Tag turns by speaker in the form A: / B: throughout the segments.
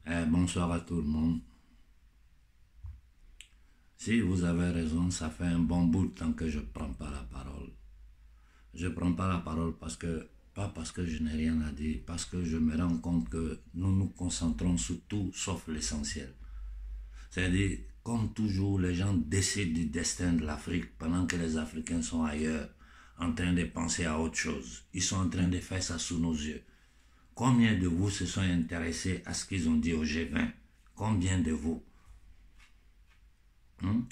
A: Bonsoir à tout le monde. Si vous avez raison, ça fait un bon bout de temps que je ne prends pas la parole. Je ne prends pas la parole pas parce que je n'ai rien à dire, parce que je me rends compte que nous nous concentrons sur tout sauf l'essentiel. C'est-à-dire, comme toujours, les gens décident du destin de l'Afrique pendant que les Africains sont ailleurs, en train de penser à autre chose. Ils sont en train de faire ça sous nos yeux. Combien de vous se sont intéressés à ce qu'ils ont dit au G20? Combien de vous?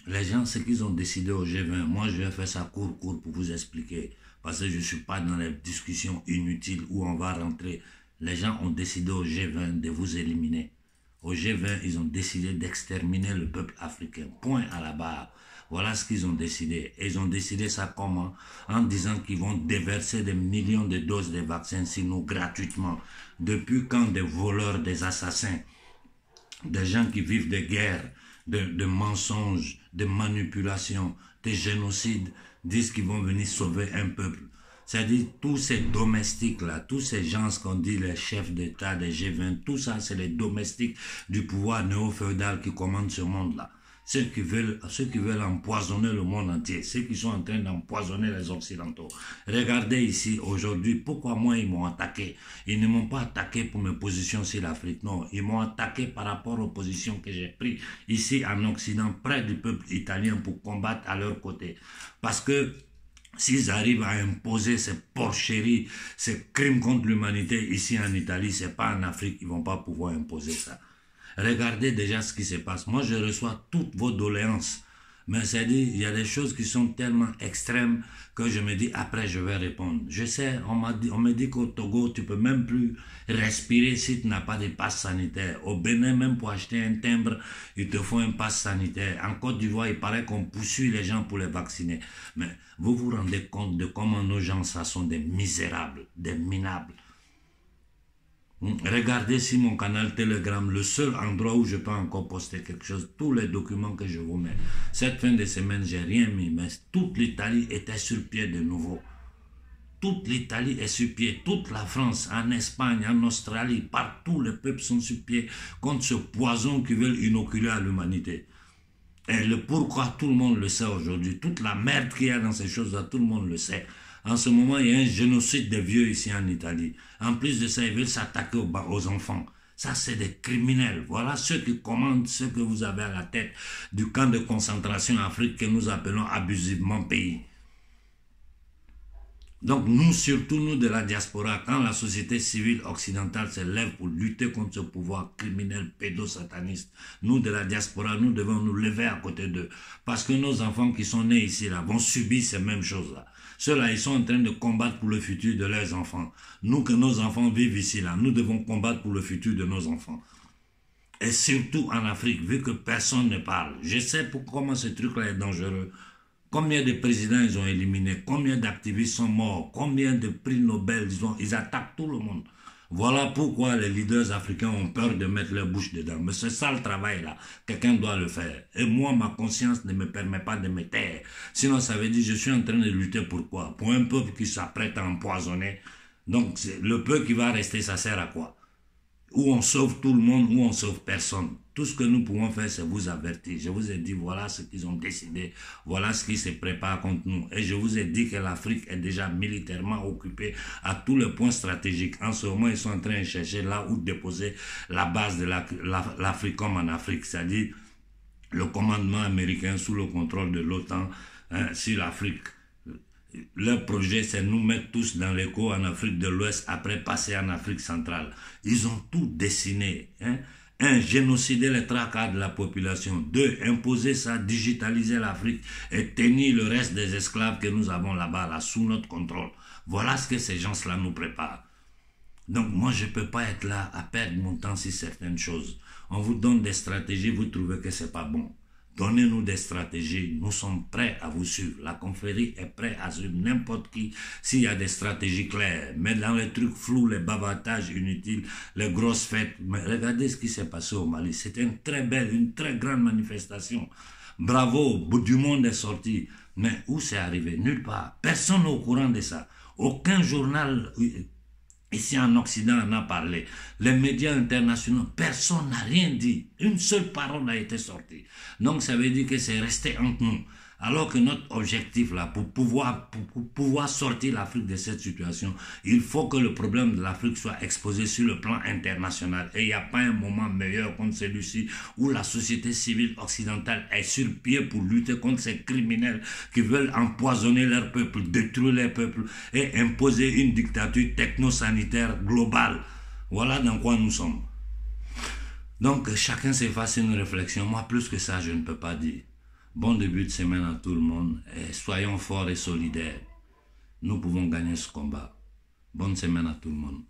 A: Les gens, ce qu'ils ont décidé au G20, moi je vais faire ça court pour vous expliquer, parce que je ne suis pas dans les discussions inutiles où on va rentrer. Les gens ont décidé au G20 de vous éliminer. Au G20, ils ont décidé d'exterminer le peuple africain. Point à la barre. Voilà ce qu'ils ont décidé. Et ils ont décidé ça comment? En disant qu'ils vont déverser des millions de doses de vaccins sur nous gratuitement. Depuis quand des voleurs, des assassins, des gens qui vivent de guerres, de mensonges, de manipulations, de génocides, disent qu'ils vont venir sauver un peuple. C'est-à-dire tous ces domestiques-là, tous ces gens qu'on dit les chefs d'État des G20, tout ça c'est les domestiques du pouvoir néo-féodal qui commandent ce monde-là. Ceux qui veulent empoisonner le monde entier, ceux qui sont en train d'empoisonner les Occidentaux. Regardez ici, aujourd'hui, pourquoi moi ils m'ont attaqué? Ils ne m'ont pas attaqué pour mes positions sur l'Afrique, non. Ils m'ont attaqué par rapport aux positions que j'ai prises ici en Occident, près du peuple italien, pour combattre à leur côté. Parce que s'ils arrivent à imposer ces porcheries, ces crimes contre l'humanité ici en Italie, c'est pas en Afrique, ils vont pas pouvoir imposer ça. Regardez déjà ce qui se passe. Moi, je reçois toutes vos doléances. Mais c'est-à-dire, il y a des choses qui sont tellement extrêmes que je me dis, après, je vais répondre. Je sais, on me dit qu'au Togo, tu peux même plus respirer si tu n'as pas de passe sanitaire. Au Bénin, même pour acheter un timbre, il te faut un passe sanitaire. En Côte d'Ivoire, il paraît qu'on poursuit les gens pour les vacciner. Mais vous vous rendez compte de comment nos gens, ça sont des misérables, des minables. Regardez sur mon canal Telegram, le seul endroit où je peux encore poster quelque chose, tous les documents que je vous mets. Cette fin de semaine, j'ai rien mis, mais toute l'Italie était sur pied de nouveau. Toute l'Italie est sur pied, toute la France, en Espagne, en Australie, partout les peuples sont sur pied contre ce poison qu'ils veulent inoculer à l'humanité. Et le pourquoi, tout le monde le sait aujourd'hui. Toute la merde qu'il y a dans ces choses-là, tout le monde le sait. En ce moment, il y a un génocide des vieux ici en Italie. En plus de ça, ils veulent s'attaquer aux enfants. Ça, c'est des criminels. Voilà ceux qui commandent ce que vous avez à la tête du camp de concentration en Afrique que nous appelons abusivement pays. Donc nous, surtout nous de la diaspora, quand la société civile occidentale se lève pour lutter contre ce pouvoir criminel pédosataniste, nous de la diaspora, nous devons nous lever à côté d'eux. Parce que nos enfants qui sont nés ici, là, vont subir ces mêmes choses-là. Ceux-là, ils sont en train de combattre pour le futur de leurs enfants. Nous, que nos enfants vivent ici, là, nous devons combattre pour le futur de nos enfants. Et surtout en Afrique, vu que personne ne parle. Je sais comment ce truc-là est dangereux. Combien de présidents ils ont éliminés, combien d'activistes sont morts, combien de prix Nobel ils attaquent tout le monde. Voilà pourquoi les leaders africains ont peur de mettre leur bouche dedans. Mais c'est ça le travail là, quelqu'un doit le faire. Et moi, ma conscience ne me permet pas de me taire. Sinon, ça veut dire que je suis en train de lutter pour quoi? Pour un peuple qui s'apprête à empoisonner. Donc, le peu qui va rester, ça sert à quoi? Où on sauve tout le monde, où on sauve personne. Tout ce que nous pouvons faire, c'est vous avertir. Je vous ai dit, voilà ce qu'ils ont décidé, voilà ce qui se prépare contre nous. Et je vous ai dit que l'Afrique est déjà militairement occupée à tous les points stratégiques. En ce moment, ils sont en train de chercher là où déposer la base de l'Africom en Afrique, c'est-à-dire le commandement américain sous le contrôle de l'OTAN sur l'Afrique. Leur projet, c'est nous mettre tous dans l'écho en Afrique de l'Ouest, après passer en Afrique centrale. Ils ont tout dessiné. Un, génocider les trois quarts de la population. Deux, imposer ça, digitaliser l'Afrique et tenir le reste des esclaves que nous avons là-bas, là, sous notre contrôle. Voilà ce que ces gens-là nous préparent. Donc moi, je ne peux pas être là à perdre mon temps sur certaines choses. On vous donne des stratégies, vous trouvez que ce n'est pas bon. Donnez-nous des stratégies, nous sommes prêts à vous suivre. La confrérie est prête à suivre n'importe qui s'il y a des stratégies claires. Mais dans les trucs flous, les bavardages inutiles, les grosses fêtes, mais regardez ce qui s'est passé au Mali. C'était une très grande manifestation. Bravo, bout du monde est sorti. Mais où c'est arrivé? Nulle part. Personne n'est au courant de ça. Aucun journal Ici en Occident, on a parlé. Les médias internationaux, personne n'a rien dit. Une seule parole a été sortie. Donc ça veut dire que c'est resté entre nous. Alors que notre objectif là, pour pouvoir sortir l'Afrique de cette situation, il faut que le problème de l'Afrique soit exposé sur le plan international. Et il n'y a pas un moment meilleur contre celui-ci où la société civile occidentale est sur pied pour lutter contre ces criminels qui veulent empoisonner leur peuple, détruire leur peuple et imposer une dictature techno-sanitaire globale. Voilà dans quoi nous sommes. Donc chacun se fasse une réflexion. Moi, plus que ça, je ne peux pas dire. Bon début de semaine à tout le monde et soyons forts et solidaires. Nous pouvons gagner ce combat. Bonne semaine à tout le monde.